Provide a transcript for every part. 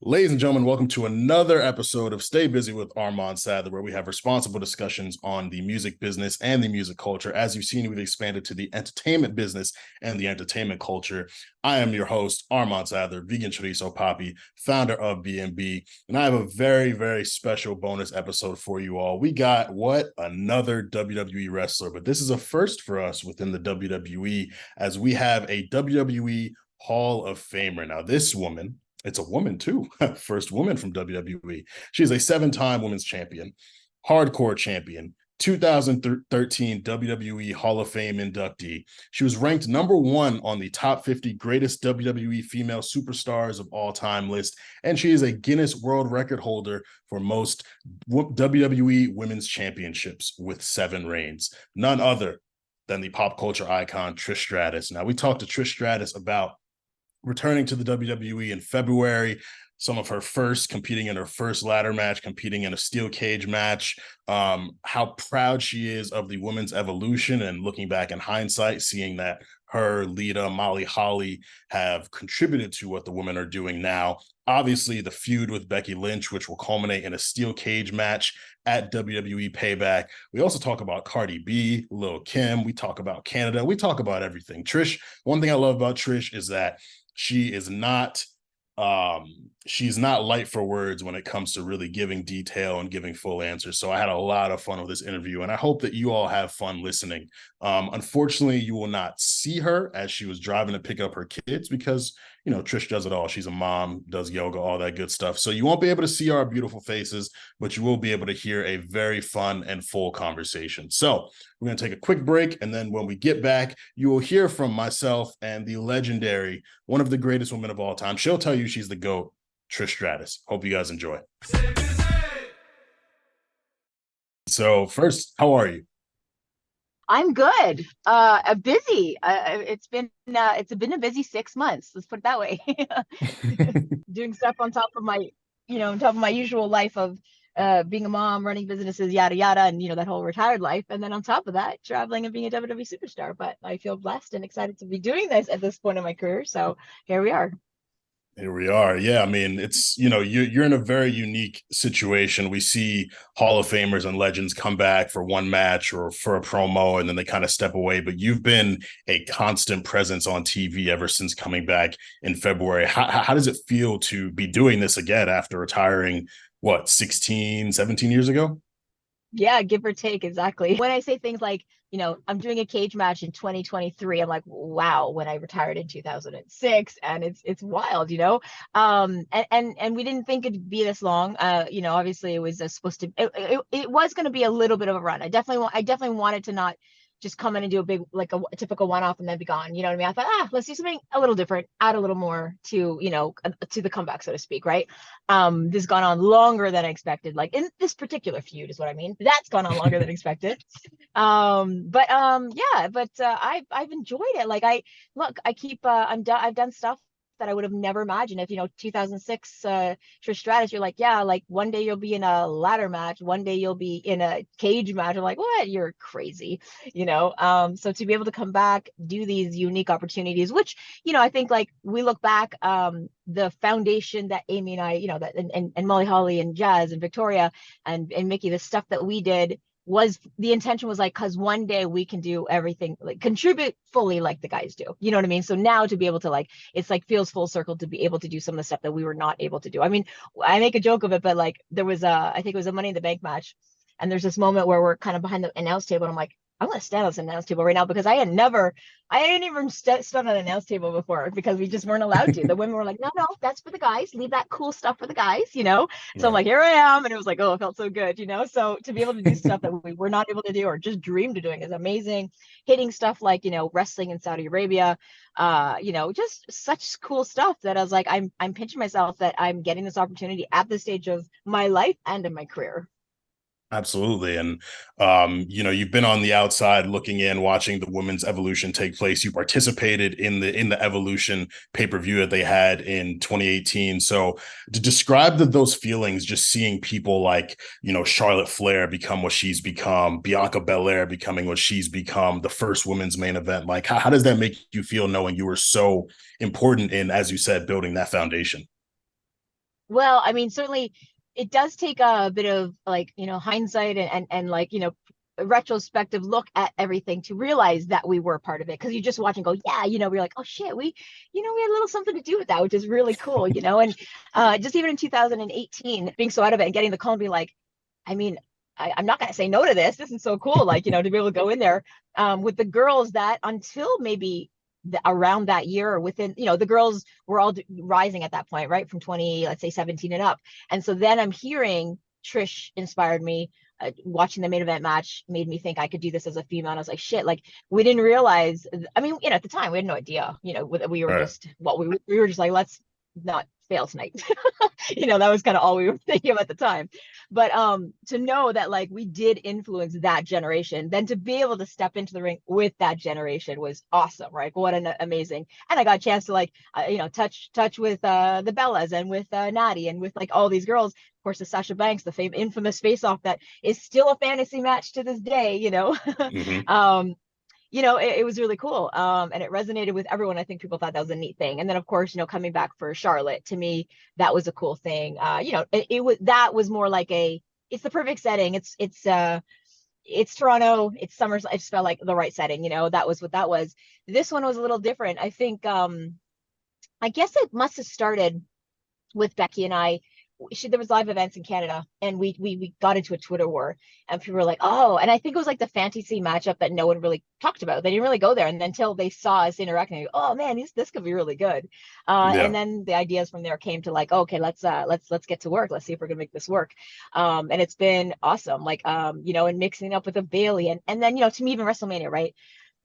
Ladies and gentlemen, welcome to another episode of Stay Busy with Armon Sadler, where we have responsible discussions on the music business and the music culture. As you've seen, we've expanded to the entertainment business and the entertainment culture. I am your host, Armon Sadler, vegan chorizo papi, founder of B&B, and I have a very, very special bonus episode for you all. We got another WWE wrestler, but this is a first for us within the WWE, as we have a WWE Hall of Famer. Now, this woman, it's a woman too, first woman from WWE. She's a 7-time women's champion, hardcore champion, 2013 WWE Hall of Fame inductee. She was ranked #1 on the top 50 greatest WWE female superstars of all time list, and she is a Guinness World Record holder for most WWE Women's Championships with 7 reigns. None other than the pop culture icon Trish Stratus. Now, we talked to Trish Stratus about returning to the WWE in February, some of her first, competing in her first ladder match, competing in a steel cage match, how proud she is of the women's evolution, and looking back in hindsight, seeing that her, Lita, Molly Holly have contributed to what the women are doing now. Obviously, the feud with Becky Lynch, which will culminate in a steel cage match at WWE Payback. We also talk about Cardi B, Lil Kim. We talk about Canada. We talk about everything. Trish, one thing I love about Trish is that she's not light for words when it comes to really giving detail and giving full answers. So I had a lot of fun with this interview, and I hope that you all have fun listening. Unfortunately, you will not see her as she was driving to pick up her kids because, you know, Trish does it all. She's a mom, does yoga, all that good stuff. So you won't be able to see our beautiful faces, but you will be able to hear a very fun and full conversation. So we're going to take a quick break, and then when we get back, you will hear from myself and the legendary, one of the greatest women of all time. She'll tell you she's the GOAT, Trish Stratus. Hope you guys enjoy. So first, how are you? I'm good. Busy. It's been a busy 6 months. Let's put it that way. Doing stuff on top of my usual life of being a mom, running businesses, yada yada, and that whole retired life. And then on top of that, traveling and being a WWE superstar. But I feel blessed and excited to be doing this at this point in my career. So here we are. Here we are. Yeah, I mean, it's, you're in a very unique situation. We see Hall of Famers and legends come back for one match or for a promo, and then they kind of step away. But you've been a constant presence on TV ever since coming back in February. How does it feel to be doing this again after retiring, 16, 17 years ago? Yeah, give or take, exactly. When I say things like, I'm doing a cage match in 2023, I'm like, wow, when I retired in 2006, and it's wild, and we didn't think it'd be this long. Obviously it was supposed to, it was going to be a little bit of a run. I definitely wanted to not just come in and do a big, like a typical one-off and then be gone. You know what I mean? I thought, let's do something a little different, add a little more to, to the comeback, so to speak, right? This has gone on longer than I expected. Like in this particular feud is what I mean. That's gone on longer than expected. I've enjoyed it. Like I've done stuff that I would have never imagined. If 2006 Trish Stratus, you're like, yeah, like one day you'll be in a ladder match, one day you'll be in a cage match. I'm like, what? You're crazy, so to be able to come back, do these unique opportunities, which I think, like, we look back, the foundation that Amy and I, that and Molly Holly and Jazz and Victoria and Mickey, the stuff that we did, was the intention was like, because one day we can do everything, like contribute fully like the guys do, you know what I mean? So now to be able to, like, it's like feels full circle to be able to do some of the stuff that we were not able to do. I mean, I make a joke of it, but like there was I think it was a Money in the Bank match, and there's this moment where we're kind of behind the announce table, and I'm like, I'm gonna stand on this announce table right now, because I didn't even stand on an announce table before, because we just weren't allowed to. The women were like, no, that's for the guys. Leave that cool stuff for the guys, So I'm like, here I am, and it was like, oh, it felt so good, So to be able to do stuff that we were not able to do or just dreamed of doing is amazing. Hitting stuff like wrestling in Saudi Arabia, just such cool stuff that I was like, I'm pinching myself that I'm getting this opportunity at this stage of my life and in my career. Absolutely. And, you've been on the outside looking in, watching the women's evolution take place. You participated in the Evolution pay-per-view that they had in 2018. So to describe those feelings, just seeing people like, Charlotte Flair become what she's become, Bianca Belair becoming what she's become, the first women's main event, like how does that make you feel, knowing you were so important in, as you said, building that foundation? Well, I mean, certainly it does take a bit of like, hindsight and like, a retrospective look at everything to realize that we were part of it. Cause you just watch and go, yeah, we're like, oh shit, we had a little something to do with that, which is really cool, and just even in 2018, being so out of it and getting the call and be like, I mean, I'm not going to say no to this. This is so cool. Like, to be able to go in there with the girls that until maybe around that year or within, the girls were all rising at that point, right? From 20, let's say 17 and up. And so then I'm hearing Trish inspired me. Watching the main event match made me think I could do this as a female. And I was like, shit, like we didn't realize. I mean, at the time we had no idea, we were Right. just we were just like, let's not fail tonight. That was kind of all we were thinking of at the time. But to know that like we did influence that generation, then to be able to step into the ring with that generation was awesome, right? What an amazing. And I got a chance to like touch with the Bellas and with Natty and with like all these girls. Of course, the Sasha Banks, the infamous face off that is still a fantasy match to this day, Hmm. it was really cool. And it resonated with everyone. I think people thought that was a neat thing. And then of course, coming back for Charlotte, to me, that was a cool thing. That was more like it's the perfect setting. It's Toronto, it's Summers. I just felt like the right setting, that was what that was. This one was a little different. I think, I guess it must have started with Becky and I. There was live events in Canada, and we got into a Twitter war, and people were like, oh, and I think it was like the fantasy matchup that no one really talked about. They didn't really go there, and until they saw us interacting, go, oh man, this could be really good. And Yeah. then the ideas from there came to like, okay, let's get to work. Let's see if we're gonna make this work. And it's been awesome. Like, and mixing up with a Bailey, and then to me even WrestleMania, right?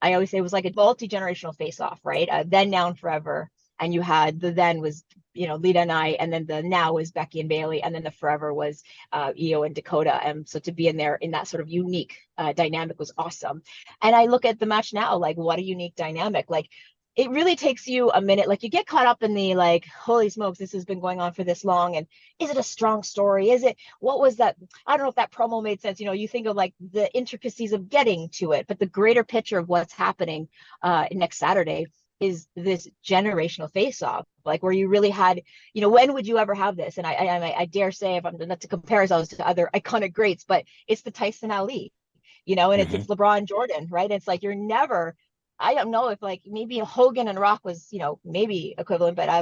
I always say it was like a multi-generational face-off, right? Then, now, and forever. And you had the then was, Lita and I, and then the now was Becky and Bailey, and then the forever was Io and Dakota. And so to be in there in that sort of unique dynamic was awesome. And I look at the match now, like what a unique dynamic. Like it really takes you a minute. Like you get caught up in the like, holy smokes, this has been going on for this long. And is it a strong story? What was that? I don't know if that promo made sense. You think of like the intricacies of getting to it, but the greater picture of what's happening next Saturday is this generational face-off, like where you really had, when would you ever have this? And I dare say, if I'm not to compare ourselves to other iconic greats, but it's the Tyson Ali, and it's Hmm. LeBron Jordan, right? It's like you're never. I don't know if like maybe Hogan and Rock was, maybe equivalent, but I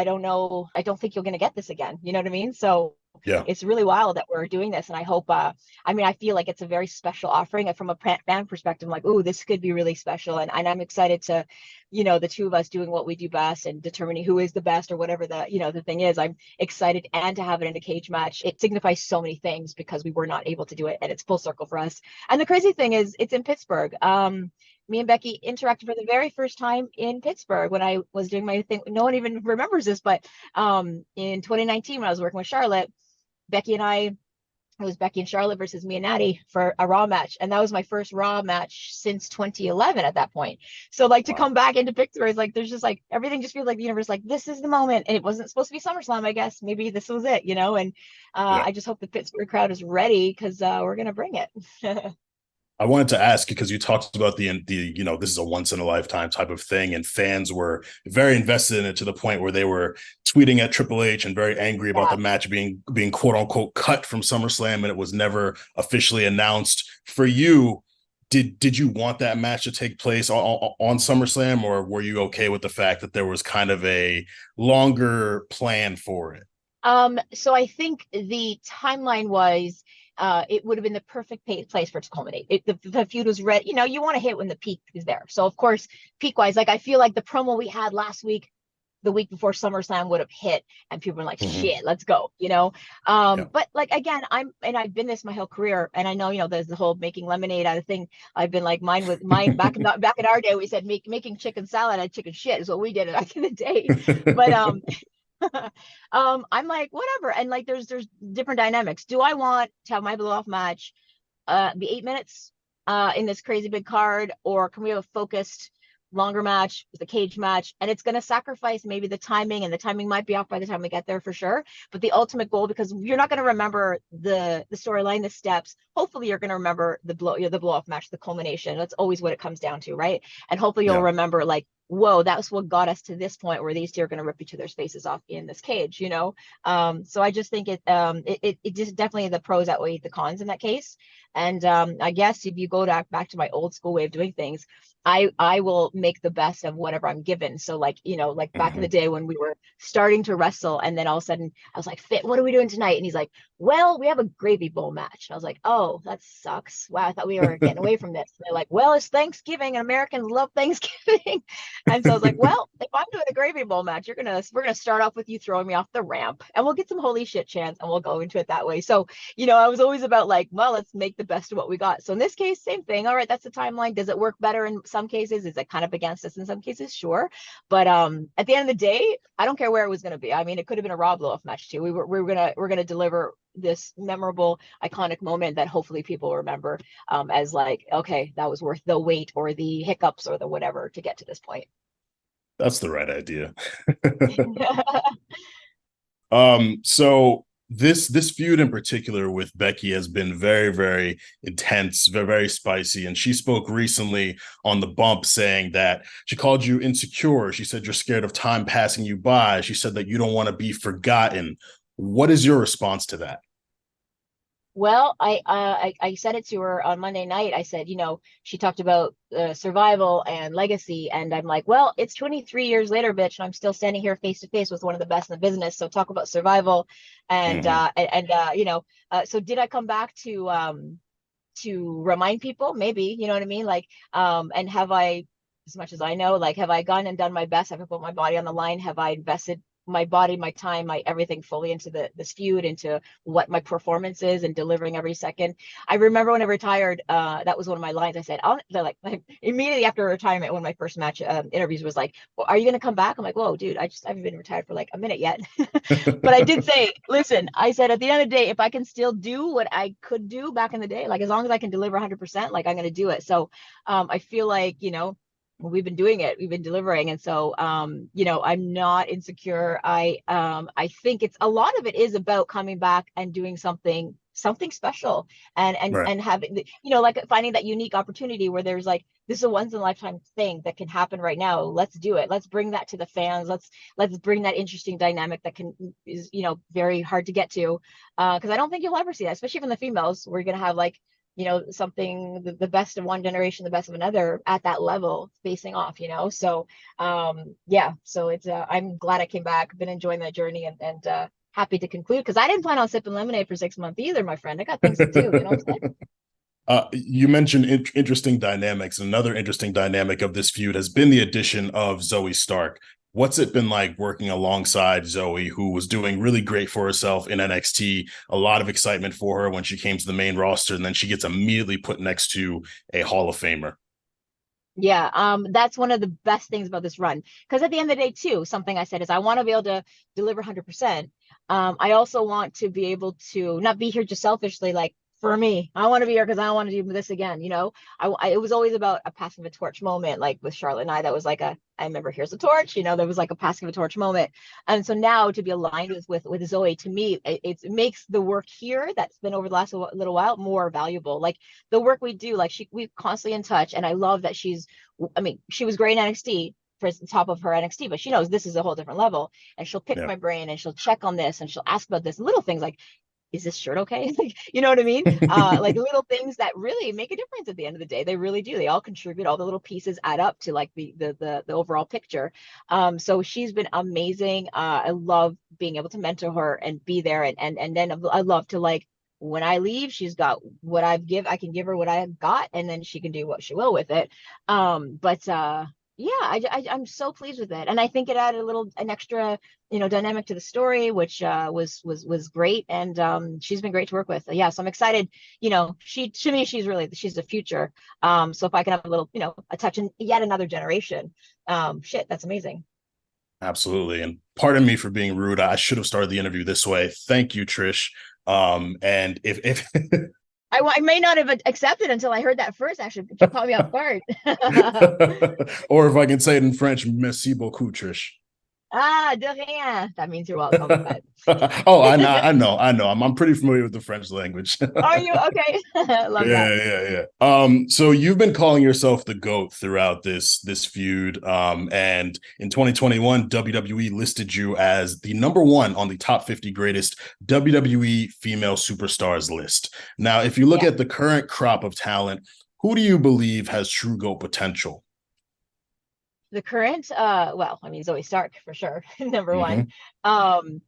don't know. I don't think you're gonna get this again. You know what I mean? So Yeah. it's really wild that we're doing this, and I hope. I mean, I feel like it's a very special offering, and from a fan perspective, I'm like, oh, this could be really special, and I'm excited to, the two of us doing what we do best and determining who is the best or whatever the thing is. I'm excited, and to have it in a cage match, it signifies so many things because we were not able to do it, and it's full circle for us. And the crazy thing is, it's in Pittsburgh. Me and Becky interacted for the very first time in Pittsburgh when I was doing my thing. No one even remembers this, but in 2019 when I was working with Charlotte, Becky and I, it was Becky and Charlotte versus me and Natty for a Raw match. And that was my first Raw match since 2011 at that point. So like to Wow. come back into Pittsburgh, it's like, there's just like, everything just feels like the universe, like this is the moment. And it wasn't supposed to be SummerSlam, I guess. Maybe this was it, and Yeah. I just hope the Pittsburgh crowd is ready because we're going to bring it. I wanted to ask you because you talked about the this is a once in a lifetime type of thing, and fans were very invested in it to the point where they were tweeting at Triple H and very angry about Yeah. the match being quote unquote cut from SummerSlam, and it was never officially announced. For you, did you want that match to take place on SummerSlam, or were you okay with the fact that there was kind of a longer plan for it? So I think the timeline was it would have been the perfect place for it to culminate. The feud was ready. You want to hit when the peak is there. So of course, peak wise, like I feel like the promo we had last week, the week before SummerSlam would have hit, and people were like, Mm-hmm. "Shit, let's go," Yeah. But like again, I've been this my whole career, and I know there's the whole making lemonade out of thing. I've been like mine back in our day. We said making chicken salad out of chicken shit is what we did back in the day. But I'm like, whatever. And like, there's different dynamics. Do I want to have my blow off match, be 8 minutes, in this crazy big card, or can we have a focused longer match with a cage match? And it's going to sacrifice maybe the timing, and the timing might be off by the time we get there for sure. But the ultimate goal, because you're not going to remember the storyline, the steps. Hopefully you're going to remember the blow off match, the culmination. That's always what it comes down to, right? And hopefully you'll Yeah. remember like whoa, that's what got us to this point where these two are going to rip each other's faces off in this cage, you know? So I just think it just definitely the pros outweigh the cons in that case. And I guess if you go back to my old school way of doing things, I will make the best of whatever I'm given. So like, you know, like back in the day when we were starting to wrestle, and then all of a sudden I was like, Fit, what are we doing tonight? And he's like, well, we have a gravy bowl match. And I was like, oh, that sucks. Wow, I thought we were getting away from this. And they're like, well, it's Thanksgiving and Americans love Thanksgiving. And so I was like, well, if I'm doing a gravy bowl match, we're gonna start off with you throwing me off the ramp, and we'll get some holy shit chants, and we'll go into it that way. So, you know, I was always about like, well, let's make the best of what we got. So in this case, same thing. All right, that's the timeline. Does it work better in some cases? Is it kind of against us in some cases? Sure. But at the end of the day, I don't care where it was gonna be. I mean, it could have been a Raw blow off match too. We're gonna deliver this memorable, iconic moment that hopefully people remember as like, okay, that was worth the wait or the hiccups or the whatever to get to this point. That's the right idea. So this feud in particular with Becky has been very, very intense, very, very spicy. And she spoke recently on the bump saying that she called you insecure. She said you're scared of time passing you by. She said that you don't want to be forgotten. What is your response to that? Well, I said it to her on Monday night. I said, you know, she talked about survival and legacy, and I'm like, well, it's 23 years later, bitch, and I'm still standing here face to face with one of the best in the business. So talk about survival, and you know, so did I come back to remind people? Maybe, you know what I mean? Like, and have I, as much as I know, like, have I gone and done my best? Have I put my body on the line? Have I invested my body, my time, my everything fully into this feud, into what my performance is and delivering every second? I remember when I retired, that was one of my lines. I said, they're like immediately after retirement, one of my first match interviews was like, well, are you going to come back? I'm like, whoa, dude, I haven't been retired for like a minute yet. But I did say, listen, I said, at the end of the day, if I can still do what I could do back in the day, like as long as I can deliver 100%, like I'm going to do it. So I feel like, you know, we've been doing it, we've been delivering. And so you know, I'm not insecure. I think it's a lot of it is about coming back and doing something special, Right. and having, you know, like finding that unique opportunity where there's like, this is a once in a lifetime thing that can happen right now. Let's do it. Let's bring that to the fans. Let's bring that interesting dynamic that is, you know, very hard to get to, because I don't think you'll ever see that, especially from the females. We're gonna have like, you know, something, the best of one generation, the best of another at that level facing off, you know? So, yeah, so it's, I'm glad I came back, been enjoying that journey, and happy to conclude, because I didn't plan on sipping lemonade for 6 months either, my friend. I got things to do, you know what I'm saying? You mentioned interesting dynamics. Another interesting dynamic of this feud has been the addition of Zoey Stark. What's it been like working alongside Zoey, who was doing really great for herself in NXT? A lot of excitement for her when she came to the main roster, and then she gets immediately put next to a Hall of Famer. Yeah, that's one of the best things about this run. Because at the end of the day, too, something I said is I want to be able to deliver 100%. I also want to be able to not be here just selfishly, like for me. I want to be here because I want to do this again. You know, it was always about a passing of a torch moment, like with Charlotte and I. That was like I remember, here's the torch. You know, there was like a passing of a torch moment. And so now to be aligned with Zoey, to me, it makes the work here that's been over the last little while more valuable. Like the work we do, like we're constantly in touch, and I love that I mean, she was great in NXT for the top of her NXT, but she knows this is a whole different level, and she'll pick Yeah. my brain, and she'll check on this, and she'll ask about this little things like, is this shirt okay? Like, you know what I mean? Like little things that really make a difference at the end of the day. They really do. They all contribute. All the little pieces add up to like the overall picture. So she's been amazing. I love being able to mentor her and be there, and then I love to like, when I leave, she's got what I can give her what I've got, and then she can do what she will with it. But yeah, I'm so pleased with it, and I think it added an extra, you know, dynamic to the story, which was great, and she's been great to work with. Yeah, so I'm excited. You know, to me, she's the future. So if I can have a little, you know, a touch in yet another generation, shit, that's amazing. Absolutely. And pardon me for being rude. I should have started the interview this way. Thank you, Trish. And if I may not have accepted until I heard that first. Actually, you caught me off guard. or if I can say it in French, merci beaucoup, Trish. Ah, de rien. That means you're welcome. But Oh, I know. I'm pretty familiar with the French language. are you okay? Love that. Yeah. So you've been calling yourself the GOAT throughout this feud. And in 2021, WWE listed you as the number one on the top 50 greatest WWE female superstars list. Now, if you look Yeah. at the current crop of talent, who do you believe has true GOAT potential? The current, well, I mean, Zoey Stark for sure, number one. Hmm.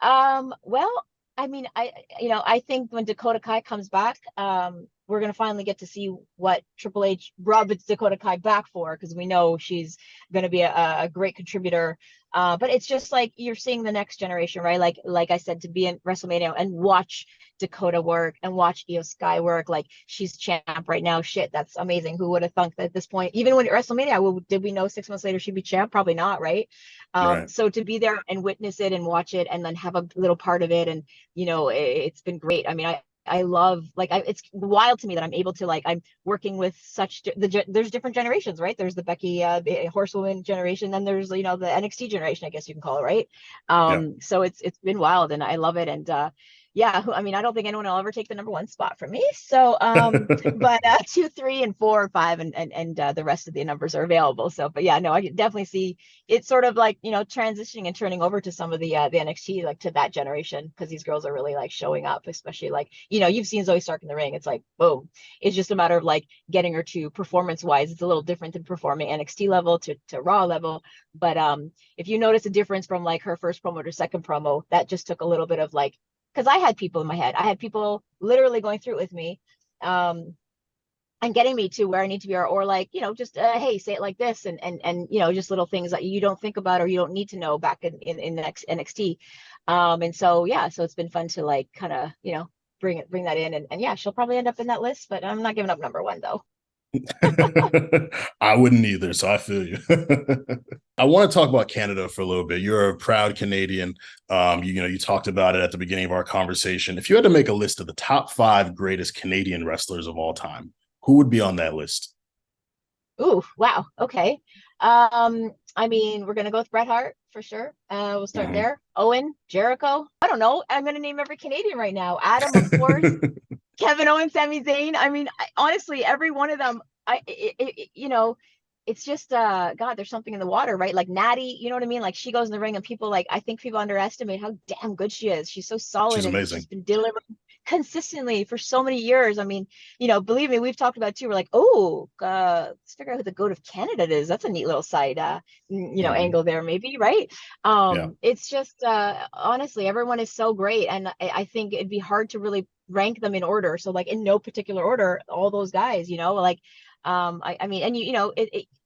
Um, well, I mean, I think when Dakota Kai comes back, we're gonna finally get to see what Triple H brought Dakota Kai back for, because we know she's gonna be a great contributor. But it's just like you're seeing the next generation, right? Like I said, to be in WrestleMania and watch Dakota work and watch Io Sky work, like she's champ right now. Shit, that's amazing. Who would have thunk that at this point, even when at WrestleMania, did we know 6 months later she'd be champ? Probably not, right? Right. So to be there and witness it and watch it and then have a little part of it, and it's been great. I mean, I love, like, it's wild to me that I'm able to, like, I'm working with such there's different generations, right? There's the Becky horsewoman generation, then there's the NXT generation, I guess you can call it, right? Yeah. So it's been wild and I love it. And yeah, I mean, I don't think anyone will ever take the number one spot from me. So but 2, 3, and 4, 5, and the rest of the numbers are available. So, but yeah, no, I definitely see it's sort of like transitioning and turning over to some of the NXT, like, to that generation, because these girls are really like showing up, especially like you've seen Zoe Stark in the ring. It's like boom, it's just a matter of like getting her to performance wise. It's a little different than performing NXT level to Raw level, but if you notice a difference from like her first promo to second promo, that just took a little bit of like, because I had people in my head, I had people literally going through it with me. And getting me to where I need to be, or like, just hey, say it like this, and just little things that you don't think about or you don't need to know back in the next NXT. And so yeah, so it's been fun to like kind of bring that in, and yeah, she'll probably end up in that list, but I'm not giving up number one though. I wouldn't either, so I feel you. I want to talk about Canada for a little bit. You're a proud Canadian. You talked about it at the beginning of our conversation. If you had to make a list of the top 5 greatest Canadian wrestlers of all time, who would be on that list? Ooh, wow, okay. I mean, we're gonna go with Bret Hart for sure. We'll start Mhm. there. Owen, Jericho, I don't know, I'm gonna name every Canadian right now. Adam, of course. Kevin Owens, Sami Zayn. I mean, honestly, every one of them, it's just God, there's something in the water, right? Like Natty, you know what I mean? Like she goes in the ring and people, like, I think people underestimate how damn good she is. She's so solid She's and amazing. she's been delivering consistently for so many years. I mean, believe me, we've talked about it too. We're like, oh, let's figure out who the GOAT of Canada is. That's a neat little side Mhm. angle there, maybe, right? Yeah. It's just honestly, everyone is so great. And I think it'd be hard to really rank them in order. So like in no particular order, all those guys, like I mean, and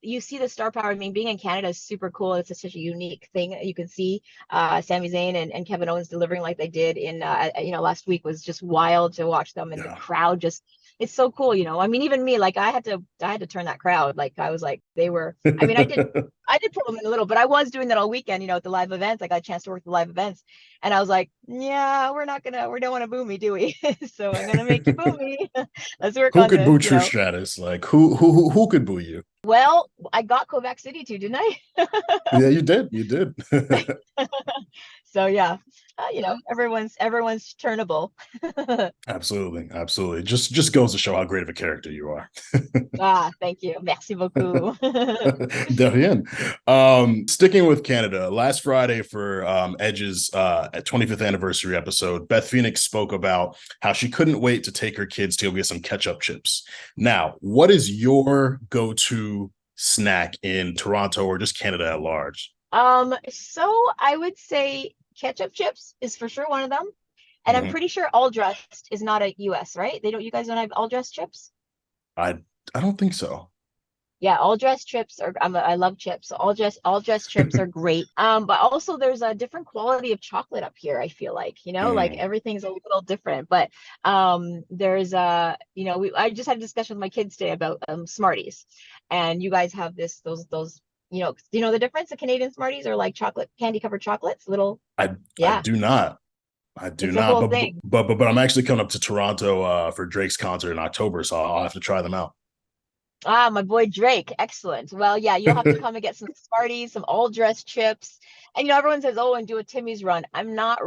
you see the star power. I mean, being in Canada is super cool. It's such a unique thing. You can see Sami Zayn and Kevin Owens delivering like they did in last week was just wild to watch them, and the Yeah. crowd just, it's so cool. I mean, even me, like I had to turn that crowd. Like I was like, they were, I mean, I did pull them in a little, but I was doing that all weekend, at the live events. I got a chance to work the live events. And I was like, yeah, we don't want to boo me, do we? So I'm gonna make you boo me. Let's work Who on could this, boo Trish Stratus? Like who could boo you? Well, I got Quebec City too, didn't I? Yeah, you did. You did. So yeah, everyone's turnable. Absolutely. Just goes to show how great of a character you are. Ah, thank you. Merci beaucoup. De rien. Sticking with Canada, last Friday for Edge's 25th anniversary episode, Beth Phoenix spoke about how she couldn't wait to take her kids to go get some ketchup chips. Now, what is your go-to snack in Toronto or just Canada at large? So I would say ketchup chips is for sure one of them. And I'm Mhm. pretty sure all dressed is not a US, right? You guys don't have all dressed chips? I I don't think so. Yeah, all dressed chips are, I love chips. So all dressed chips are great. But also there's a different quality of chocolate up here, I feel like, like Mm. everything's a little different. But there's I just had a discussion with my kids today about Smarties. And you guys have those, do you know the difference? The Canadian Smarties are like chocolate, candy covered chocolates, little, I yeah, do not. I do it's a not. whole But thing. but I'm actually coming up to Toronto for Drake's concert in October, so I'll have to try them out. Ah, my boy Drake. Excellent. Well, yeah, you'll have to come and get some Smarties, some all dressed chips. And everyone says, oh, and do a Timmy's run. I'm not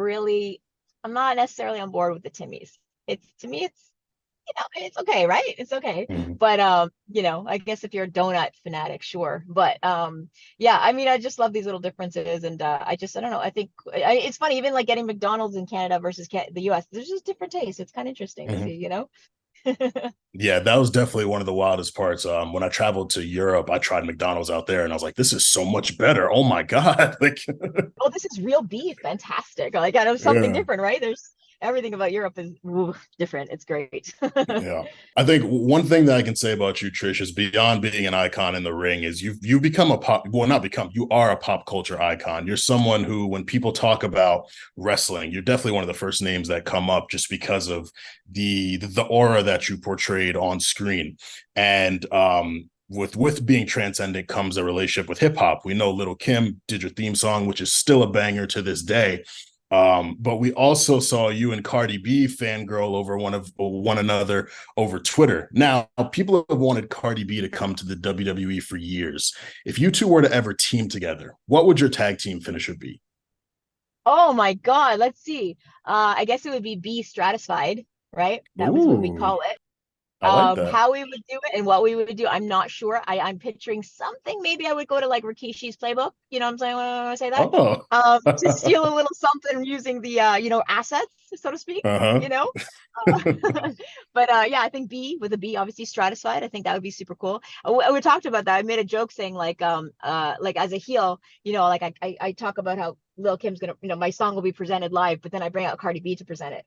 necessarily on board with the Timmy's. It's to me, it's okay, right? It's okay. Mhm. But I guess if you're a donut fanatic, sure. But yeah, I mean, I just love these little differences, and I don't know. I think it's funny, even like getting McDonald's in Canada versus the US. There's just different tastes. It's kind of interesting to Mhm. see. Yeah, that was definitely one of the wildest parts. When I traveled to Europe, I tried McDonald's out there, and I was like, "This is so much better! Oh my god!" Like, Oh, this is real beef. Fantastic. Like, I know something yeah. different, right? There's everything about Europe is different. It's great. Yeah. I think one thing that I can say about you, Trish, is beyond being an icon in the ring, is you've become a pop, well, not become, you are a pop culture icon. You're someone who, when people talk about wrestling, you're definitely one of the first names that come up just because of the aura that you portrayed on screen. And with being transcendent comes a relationship with hip hop. We know Little Kim did your theme song, which is still a banger to this day. But we also saw you and Cardi B fangirl over one another over Twitter. Now, people have wanted Cardi B to come to the WWE for years. If you two were to ever team together, what would your tag team finisher be? Oh my God. Let's see. I guess it would be B stratified, right? That was what we Ooh, call it. I like that. How we would do it and what we would do, I'm not sure. I'm picturing something. Maybe I would go to like Rikishi's playbook. You know what I'm saying when I say that? Oh, To steal a little something using the assets, so to speak. uh-huh. You know, but yeah, I think B with a B, obviously stratified. I think that would be super cool. We talked about that. I made a joke saying like as a heel, like I talk about how Lil Kim's gonna, my song will be presented live, but then I bring out Cardi B to present it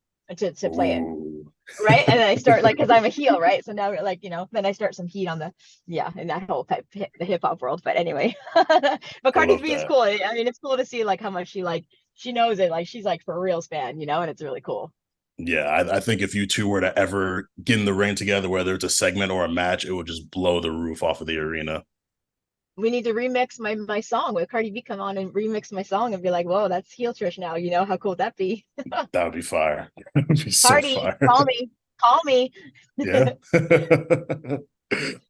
to play it, Ooh. right? And then I start like, because I'm a heel, right? So now like, then I start some heat on in that whole the hip hop world. But anyway, but I Cardi love B is that. cool. I mean, it's cool to see like how much she knows it. Like she's like for real fan, and it's really cool. Yeah, I think if you two were to ever get in the ring together, whether it's a segment or a match, it would just blow the roof off of the arena. We need to remix my song with Cardi B, come on and remix my song and be like, whoa, that's heel Trish now. How cool would that be? That would be fire. That would be so Cardi, fire. call me, call me. Yeah.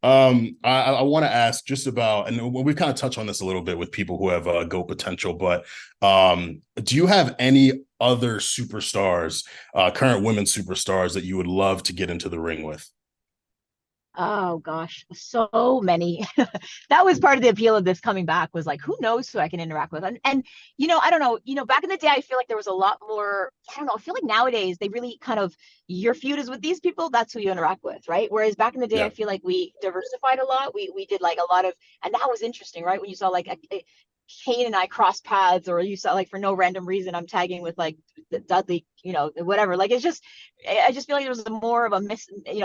I want to ask just about, and we've kind of touched on this a little bit with people who have go potential, but do you have any other superstars, current women superstars that you would love to get into the ring with? Oh gosh, so many. That was part of the appeal of this coming back, was like, who knows who I can interact with. And I don't know, back in the day, I feel like there was a lot more, I don't know, I feel like nowadays they really kind of, your feud is with these people, that's who you interact with, right? Whereas back in the day, I Yeah, feel like we diversified a lot. We did like a lot of, and that was interesting, right? When you saw like Kane and I cross paths, or you saw like for no random reason I'm tagging with like Dudley, whatever. Like I just feel like there was more of a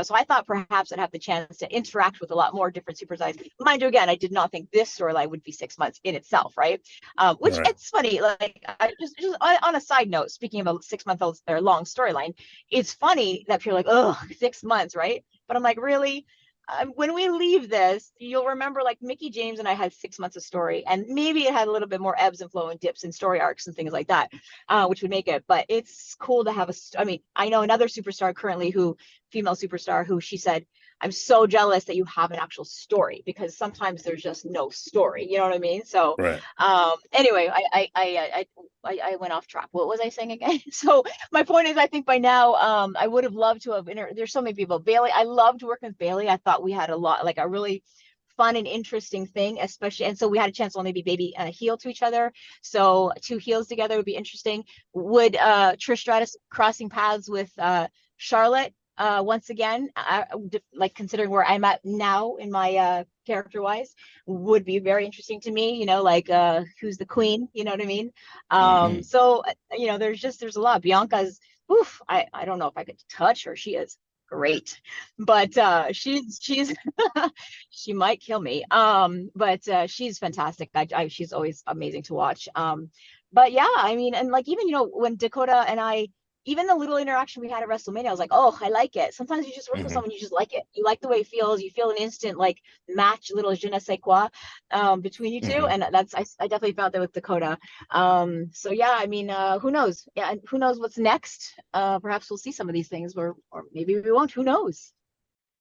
so I thought perhaps I'd have the chance to interact with a lot more different super sides. Mind you, again, I did not think this storyline would be 6 months in itself, right? Which right. it's funny, like I just on a side note, speaking of a 6 month old or long storyline, it's funny that you're like, oh, 6 months, right? But I'm like, really? When we leave this, you'll remember like Mickey James and I had 6 months of story, and maybe it had a little bit more ebbs and flow and dips and story arcs and things like that, which would make it. But it's cool to have I mean, I know another superstar currently female superstar, who she said, I'm so jealous that you have an actual story, because sometimes there's just no story. You know what I mean? So, Right. anyway, I went off track. What was I saying again? So my point is, I think by now, I would have loved to have there's so many people. Bailey, I loved working with Bailey. I thought we had like a really fun and interesting thing, especially, and so we had a chance to only be baby and a heel to each other. So two heels together would be interesting. Would Trish Stratus crossing paths with Charlotte once again, like considering where I'm at now in my character wise, would be very interesting to me, like who's the queen, you know what I mean? Hmm. So there's a lot. Bianca's, oof, I don't know if I could touch her. She is great, but she's she might kill me. But she's fantastic. She's always amazing to watch. But yeah, I mean, and like even when Dakota and I, even the little interaction we had at WrestleMania, I was like, oh, I like it. Sometimes you just work with Hmm. someone, you just like it. You like the way it feels. You feel an instant like match, little je ne sais quoi, between you two, Hmm. and I definitely felt that with Dakota. So yeah, I mean, who knows? Yeah, and who knows what's next? Perhaps we'll see some of these things, or maybe we won't. Who knows?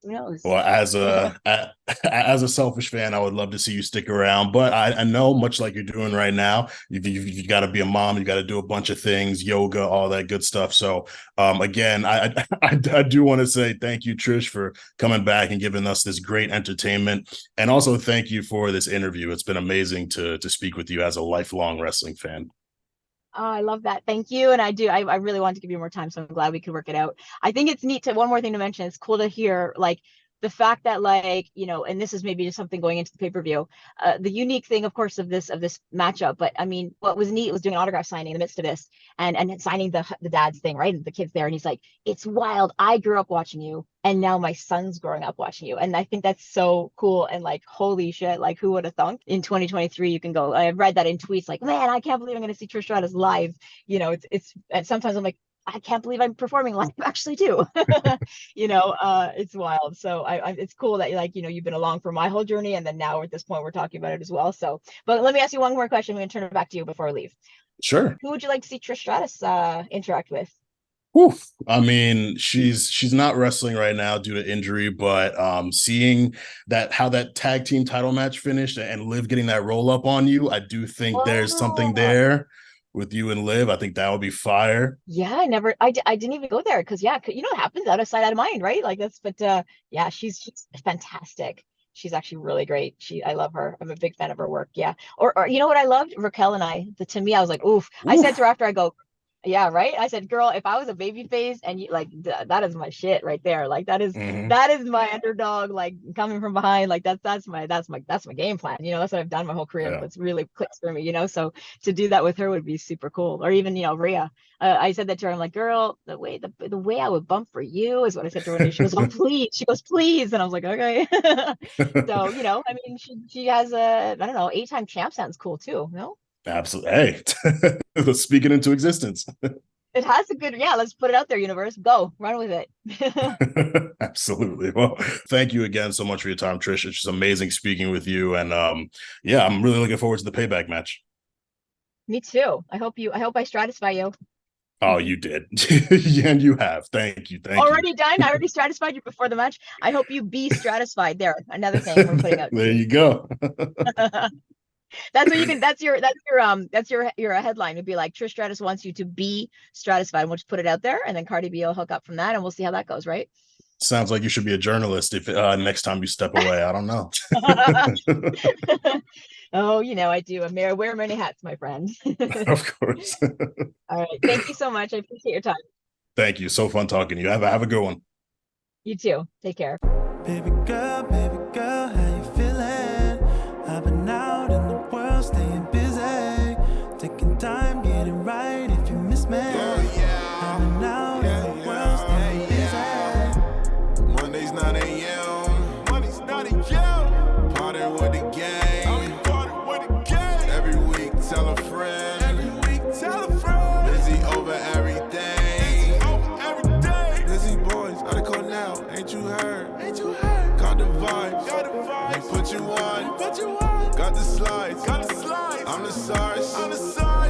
Who knows? Well, as a selfish fan, I would love to see you stick around, but I know, much like you're doing right now, you've got to be a mom, you got to do a bunch of things, yoga, all that good stuff. So, again, I do want to say thank you, Trish, for coming back and giving us this great entertainment, and also thank you for this interview. It's been amazing to speak with you as a lifelong wrestling fan. Oh, I love that. Thank you. And I really wanted to give you more time, so I'm glad we could work it out. I think it's neat to, one more thing to mention, it's cool to hear like the fact that like, and this is maybe just something going into the pay-per-view, the unique thing, of course, of this matchup. But I mean, what was neat was doing an autograph signing in the midst of this and signing the dad's thing, right? And the kid's there. And he's like, it's wild. I grew up watching you. And now my son's growing up watching you. And I think that's so cool. And like, holy shit, like who would have thunk in 2023, you can go, I've read that in tweets, like, man, I can't believe I'm going to see Trish Stratus live. And sometimes I'm like, I can't believe I'm performing live actually too. It's wild. So it's cool that you've been along for my whole journey. And then now at this point, we're talking about it as well. So, but let me ask you one more question. I'm going to turn it back to you before I leave. Sure. Who would you like to see Trish Stratus interact with? Oof. I mean, she's not wrestling right now due to injury, but seeing how that tag team title match finished and Liv getting that roll up on you, I do think there's something there with you and Liv. I think that would be fire. Yeah, I didn't even go there because what happens, out of sight, out of mind, right? Like yeah, she's fantastic. She's actually really great. I love her. I'm a big fan of her work. Yeah. Or you know what I loved? Raquel and I, to me, I was like, oof. I said to her after, I go, yeah, right. I said, girl, if I was a baby face and you like that is my shit right there. Like that is my underdog, like coming from behind. Like that's my game plan. That's what I've done my whole career. That's really clicks for me, So to do that with her would be super cool. Or even, Rhea. I said that to her. I'm like, girl, the way I would bump for you is what I said to her. And she goes, oh, please. She goes, please. And I was like, okay. So, I mean, she has I don't know, 8-time champ sounds cool too. No? Absolutely. Hey, let's speak it into existence. It has a good, let's put it out there, universe. Go, run with it. Absolutely. Well, thank you again so much for your time, Trish. It's just amazing speaking with you. And I'm really looking forward to the Payback match. Me too. I hope I stratify you. Oh, you did. And you have. Thank you. Already done? I already stratified you before the match. I hope you be stratified. There, another thing we're putting out. There you go. That's what you can. That's your headline. It'd be like Trish Stratus wants you to be stratified. We'll just put it out there, and then Cardi B will hook up from that, and we'll see how that goes. Right? Sounds like you should be a journalist if next time you step away. I don't know. Oh, I do. I wear many hats, my friend. Of course. All right. Thank you so much. I appreciate your time. Thank you. So fun talking to you. Have a good one. You too. Take care. Baby girl, how you feeling? I've been out in the world, staying busy, taking time, getting right if you miss me. I've been out in the world, staying busy. Mondays 9 a.m. Party with the gang. Every week, tell a friend. Busy over everything. Busy boys, gotta call now. Ain't you heard? Got the vibes. We put you on. Got the slides. I'm the SARS.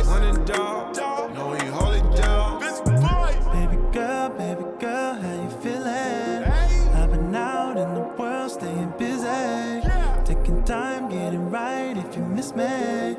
Running dog. No, we hold it down. Baby girl, how you feeling? I've been out in the world, staying busy, taking time, getting right if you miss me.